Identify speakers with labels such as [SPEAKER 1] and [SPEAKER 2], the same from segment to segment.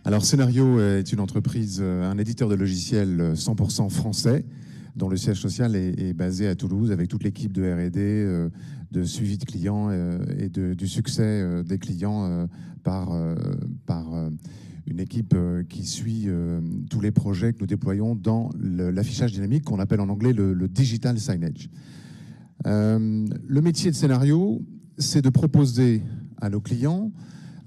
[SPEAKER 1] Alors, Scénario est une entreprise, un éditeur de logiciels 100% français, dont le siège social est basé à Toulouse, avec toute l'équipe de R&D, de suivi de clients et du succès des clients par une équipe qui suit tous les projets que nous déployons dans l'affichage dynamique qu'on appelle en anglais le digital signage. Le métier de Scénario, c'est de proposer à nos clients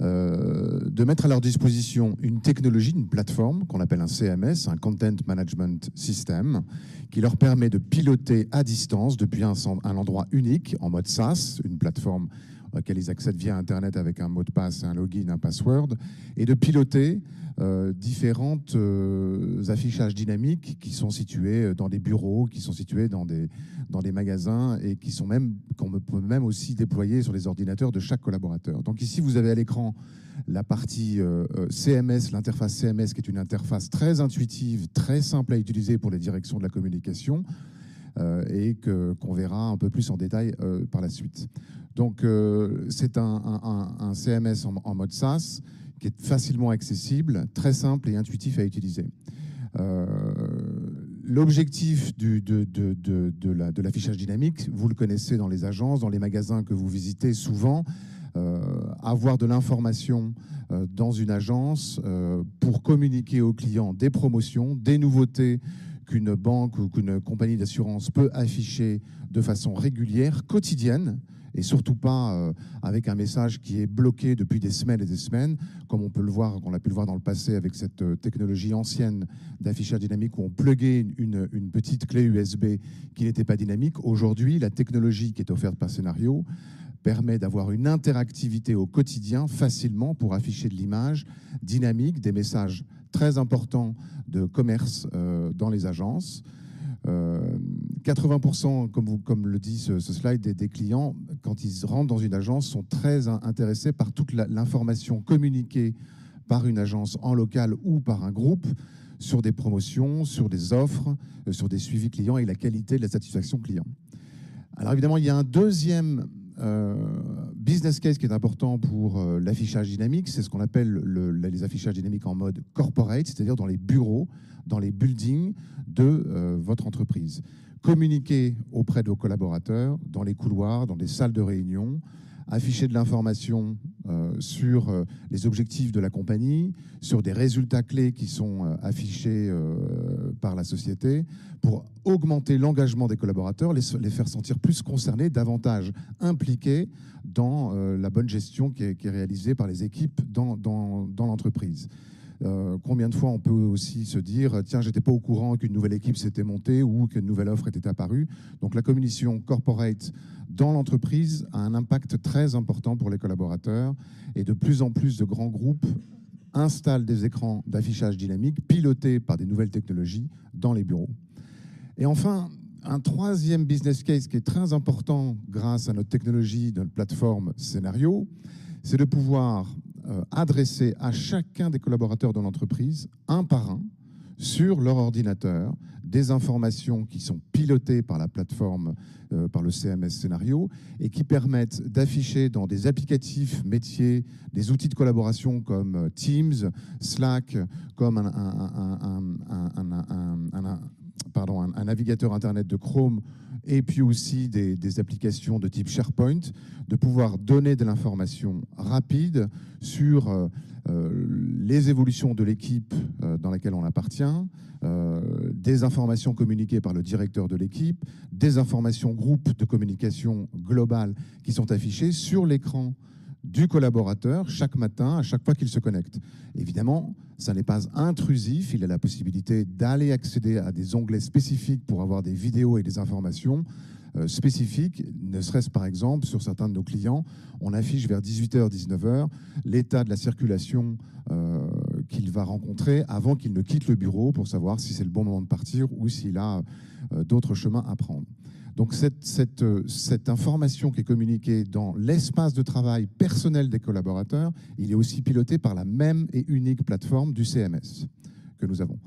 [SPEAKER 1] de mettre à leur disposition une technologie, une plateforme qu'on appelle un CMS, un Content Management System, qui leur permet de piloter à distance depuis un endroit unique, en mode SaaS, une plateforme auquel ils accèdent via Internet avec un mot de passe, un login, un password, et de piloter différentes affichages dynamiques qui sont situés dans des bureaux, qui sont situés dans des magasins et qu'on peut même aussi déployer sur les ordinateurs de chaque collaborateur. Donc ici, vous avez à l'écran la partie CMS, l'interface CMS, qui est une interface très intuitive, très simple à utiliser pour les directions de la communication et qu'on verra un peu plus en détail par la suite. Donc c'est un CMS en mode SaaS qui est facilement accessible, très simple et intuitif à utiliser. L'objectif de l'affichage dynamique, vous le connaissez dans les agences, dans les magasins que vous visitez souvent, avoir de l'information dans une agence pour communiquer aux clients des promotions, des nouveautés qu'une banque ou qu'une compagnie d'assurance peut afficher de façon régulière, quotidienne, et surtout pas avec un message qui est bloqué depuis des semaines et des semaines, comme on a pu le voir dans le passé avec cette technologie ancienne d'affichage dynamique où on pluguait une petite clé USB qui n'était pas dynamique. Aujourd'hui, la technologie qui est offerte par Scénario permet d'avoir une interactivité au quotidien facilement pour afficher de l'image dynamique, des messages très importants de commerce dans les agences. 80%, comme le dit ce slide, des clients, quand ils rentrent dans une agence, sont très intéressés par toute l'information communiquée par une agence en local ou par un groupe sur des promotions, sur des offres, sur des suivis clients et la qualité de la satisfaction client. Alors évidemment, il y a un deuxième business case qui est important pour l'affichage dynamique, c'est ce qu'on appelle les affichages dynamiques en mode corporate, c'est-à-dire dans les bureaux, dans les buildings de votre entreprise. Communiquer auprès de vos collaborateurs, dans les couloirs, dans des salles de réunion, afficher de l'information sur les objectifs de la compagnie, sur des résultats clés qui sont affichés par la société, pour augmenter l'engagement des collaborateurs, les faire sentir plus concernés, davantage impliqués dans la bonne gestion qui est réalisée par les équipes dans l'entreprise. Combien de fois on peut aussi se dire « Tiens, j'étais pas au courant qu'une nouvelle équipe s'était montée ou qu'une nouvelle offre était apparue ». Donc la communication corporate dans l'entreprise a un impact très important pour les collaborateurs et de plus en plus de grands groupes installent des écrans d'affichage dynamique pilotés par des nouvelles technologies dans les bureaux. Et enfin, un troisième business case qui est très important grâce à notre technologie, notre plateforme Scénario, c'est de pouvoir adresser à chacun des collaborateurs de l'entreprise, un par un, sur leur ordinateur, des informations qui sont pilotées par la plateforme, par le CMS Scénario, et qui permettent d'afficher dans des applicatifs métiers, des outils de collaboration comme Teams, Slack, comme un navigateur Internet de Chrome, et puis aussi des applications de type SharePoint, de pouvoir donner de l'information rapide sur les évolutions de l'équipe dans laquelle on appartient, des informations communiquées par le directeur de l'équipe, des informations groupes de communication globale qui sont affichées sur l'écran du collaborateur chaque matin, à chaque fois qu'il se connecte. Évidemment, ça n'est pas intrusif, il a la possibilité d'aller accéder à des onglets spécifiques pour avoir des vidéos et des informations spécifiques, ne serait-ce par exemple sur certains de nos clients, on affiche vers 18h, 19h l'état de la circulation qu'il va rencontrer avant qu'il ne quitte le bureau pour savoir si c'est le bon moment de partir ou s'il a d'autres chemins à prendre. Donc cette information qui est communiquée dans l'espace de travail personnel des collaborateurs, il est aussi piloté par la même et unique plateforme du CMS que nous avons.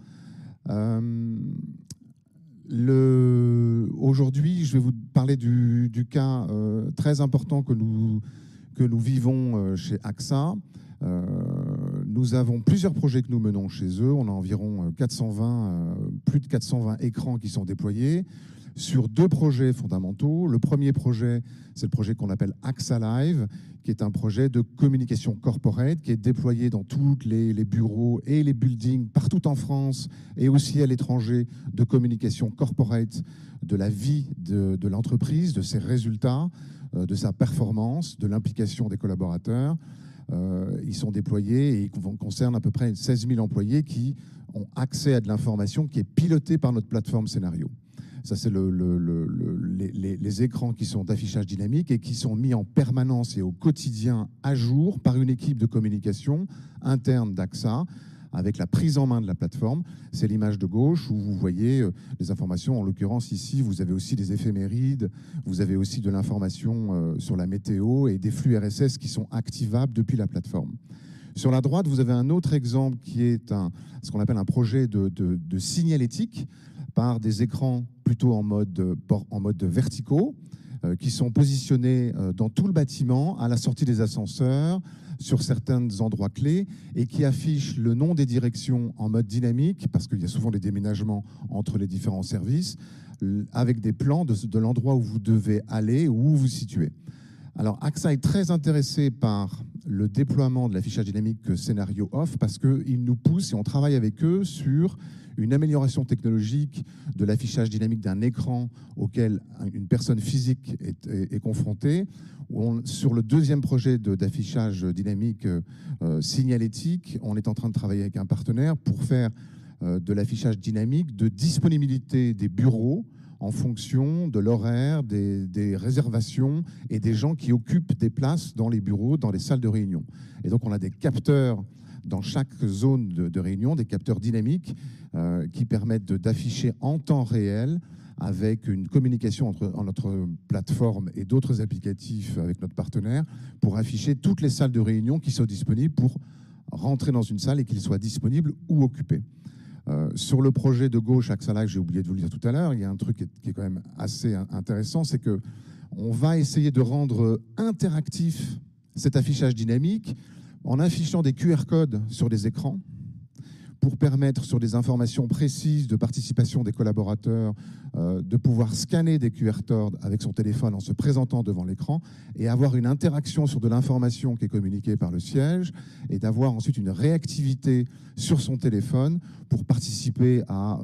[SPEAKER 1] Aujourd'hui, je vais vous parler du cas très important que nous vivons chez AXA. Nous avons plusieurs projets que nous menons chez eux. On a environ plus de 420 écrans qui sont déployés sur 2 projets fondamentaux. Le premier projet, c'est le projet qu'on appelle AXA Live, qui est un projet de communication corporate qui est déployé dans tous les bureaux et les buildings partout en France et aussi à l'étranger, de communication corporate de la vie de l'entreprise, de ses résultats, de sa performance, de l'implication des collaborateurs. Ils sont déployés et concernent à peu près 16 000 employés qui ont accès à de l'information qui est pilotée par notre plateforme Scénario. Ça, c'est les écrans qui sont d'affichage dynamique et qui sont mis en permanence et au quotidien à jour par une équipe de communication interne d'AXA avec la prise en main de la plateforme. C'est l'image de gauche où vous voyez les informations. En l'occurrence, ici, vous avez aussi des éphémérides, vous avez aussi de l'information sur la météo et des flux RSS qui sont activables depuis la plateforme. Sur la droite, vous avez un autre exemple qui est ce qu'on appelle un projet de signalétique par des écrans plutôt en mode verticaux qui sont positionnés dans tout le bâtiment, à la sortie des ascenseurs, sur certains endroits clés, et qui affichent le nom des directions en mode dynamique, parce qu'il y a souvent des déménagements entre les différents services, avec des plans de l'endroit où vous devez aller ou où vous vous situez. Alors, AXA est très intéressé par le déploiement de l'affichage dynamique Scénario offre parce qu'ils nous poussent et on travaille avec eux sur une amélioration technologique de l'affichage dynamique d'un écran auquel une personne physique est confrontée. Sur le deuxième projet d'affichage dynamique signalétique, on est en train de travailler avec un partenaire pour faire de l'affichage dynamique de disponibilité des bureaux en fonction de l'horaire, des réservations et des gens qui occupent des places dans les bureaux, dans les salles de réunion. Et donc, on a des capteurs dans chaque zone de réunion, des capteurs dynamiques qui permettent d'afficher en temps réel avec une communication entre notre plateforme et d'autres applicatifs avec notre partenaire pour afficher toutes les salles de réunion qui sont disponibles pour rentrer dans une salle et qu'ils soient disponibles ou occupés. Sur le projet de gauche, AXA Live, j'ai oublié de vous le dire tout à l'heure, il y a un truc qui est quand même assez intéressant, c'est qu'on va essayer de rendre interactif cet affichage dynamique en affichant des QR codes sur les écrans pour permettre, sur des informations précises de participation des collaborateurs, de pouvoir scanner des QR codes avec son téléphone en se présentant devant l'écran et avoir une interaction sur de l'information qui est communiquée par le siège et d'avoir ensuite une réactivité sur son téléphone pour participer à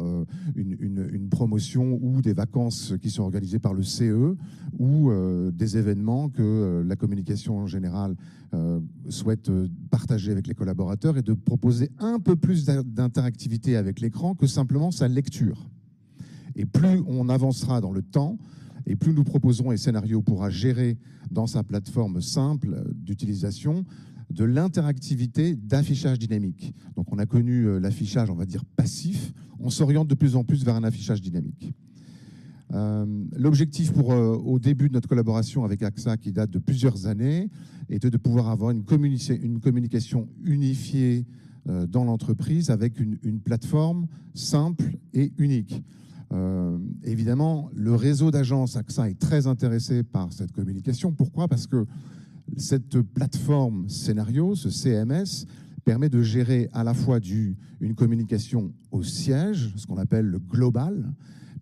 [SPEAKER 1] une promotion ou des vacances qui sont organisées par le CE ou des événements que la communication en général souhaite partager avec les collaborateurs et de proposer un peu plus d'interactivité avec l'écran que simplement sa lecture. Et plus on avancera dans le temps, et plus nous proposerons, et Scénario pourra gérer dans sa plateforme simple d'utilisation, de l'interactivité d'affichage dynamique. Donc on a connu l'affichage, on va dire, passif. On s'oriente de plus en plus vers un affichage dynamique. L'objectif au début de notre collaboration avec AXA, qui date de plusieurs années, était de pouvoir avoir une communication unifiée dans l'entreprise avec une plateforme simple et unique. Évidemment, le réseau d'agences AXA est très intéressé par cette communication. Pourquoi ? Parce que cette plateforme Scénario, ce CMS, permet de gérer à la fois une communication au siège, ce qu'on appelle le global,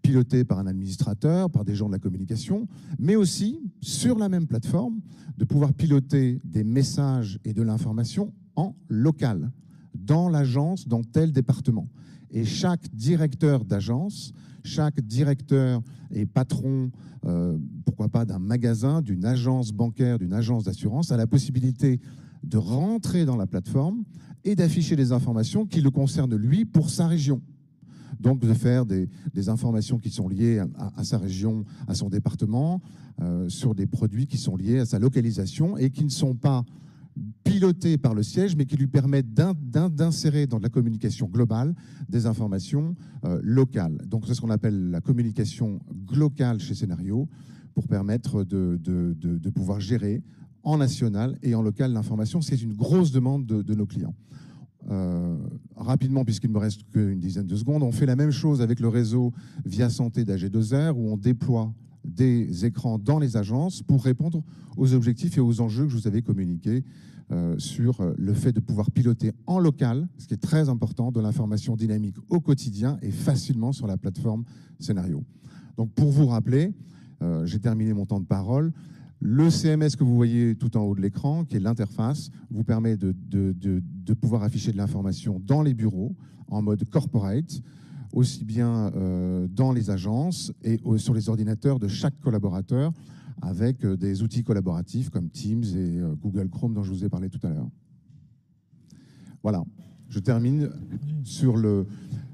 [SPEAKER 1] piloté par un administrateur, par des gens de la communication, mais aussi, sur la même plateforme, de pouvoir piloter des messages et de l'information en local, dans l'agence, dans tel département. Et chaque directeur d'agence, chaque directeur et patron, pourquoi pas d'un magasin, d'une agence bancaire, d'une agence d'assurance, a la possibilité de rentrer dans la plateforme et d'afficher des informations qui le concernent lui pour sa région. Donc de faire des informations qui sont liées à sa région, à son département, sur des produits qui sont liés à sa localisation et qui ne sont pas pilotés par le siège, mais qui lui permettent d'insérer dans de la communication globale des informations locales. Donc c'est ce qu'on appelle la communication locale chez Scénario, pour permettre de pouvoir gérer en national et en local l'information. C'est une grosse demande de nos clients. Rapidement, puisqu'il ne me reste qu'une dizaine de secondes, on fait la même chose avec le réseau Via Santé d'AG2R, où on déploie des écrans dans les agences pour répondre aux objectifs et aux enjeux que je vous avais communiqués sur le fait de pouvoir piloter en local, ce qui est très important, de l'information dynamique au quotidien et facilement sur la plateforme Scénario. Donc pour vous rappeler, j'ai terminé mon temps de parole. Le CMS que vous voyez tout en haut de l'écran, qui est l'interface, vous permet de pouvoir afficher de l'information dans les bureaux, en mode corporate, aussi bien dans les agences et sur les ordinateurs de chaque collaborateur, avec des outils collaboratifs comme Teams et Google Chrome dont je vous ai parlé tout à l'heure. Voilà, je termine sur le...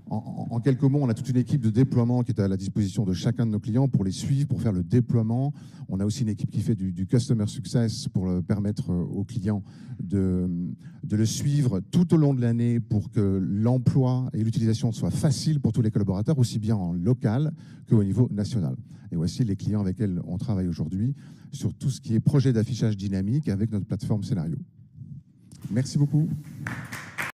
[SPEAKER 1] En quelques mots, on a toute une équipe de déploiement qui est à la disposition de chacun de nos clients pour les suivre, pour faire le déploiement. On a aussi une équipe qui fait du customer success pour permettre aux clients de le suivre tout au long de l'année pour que l'emploi et l'utilisation soient faciles pour tous les collaborateurs, aussi bien en local qu'au niveau national. Et voici les clients avec lesquels on travaille aujourd'hui sur tout ce qui est projet d'affichage dynamique avec notre plateforme Scénario. Merci beaucoup.